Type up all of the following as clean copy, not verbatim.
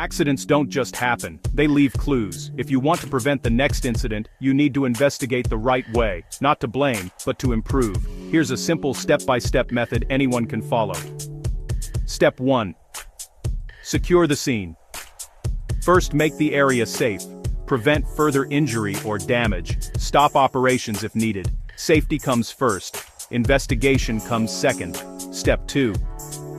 Accidents don't just happen, they leave clues. If you want to prevent the next incident, you need to investigate the right way, not to blame, but to improve. Here's a simple step-by-step method anyone can follow. Step 1. Secure the scene. First, make the area safe. Prevent further injury or damage. Stop operations if needed. Safety comes first. Investigation comes second. Step 2.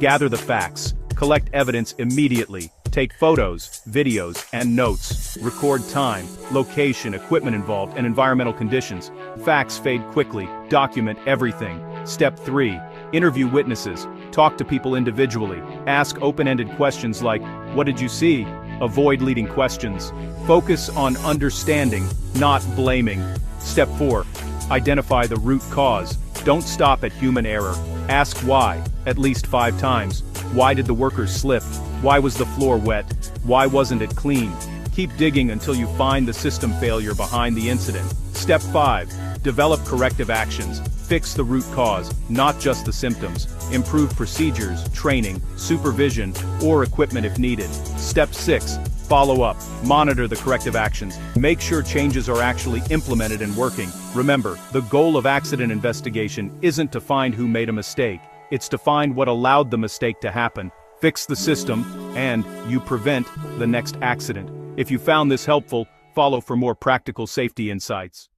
Gather the facts. Collect evidence immediately. Take photos, videos, and notes. Record time, location, equipment involved, and environmental conditions. Facts fade quickly. Document everything. Step 3. Interview witnesses. Talk to people individually. Ask open-ended questions like, "What did you see?" Avoid leading questions. Focus on understanding, not blaming. Step 4. Identify the root cause. Don't stop at human error. Ask why, at least 5 times. Why did the workers slip? Why was the floor wet? Why wasn't it clean? Keep digging until you find the system failure behind the incident. Step 5. Develop corrective actions. Fix the root cause, not just the symptoms. Improve procedures, training, supervision, or equipment if needed. Step 6. Follow up. Monitor the corrective actions. Make sure changes are actually implemented and working. Remember, the goal of accident investigation isn't to find who made a mistake. It's to find what allowed the mistake to happen. Fix the system, and you prevent the next accident. If you found this helpful, follow for more practical safety insights.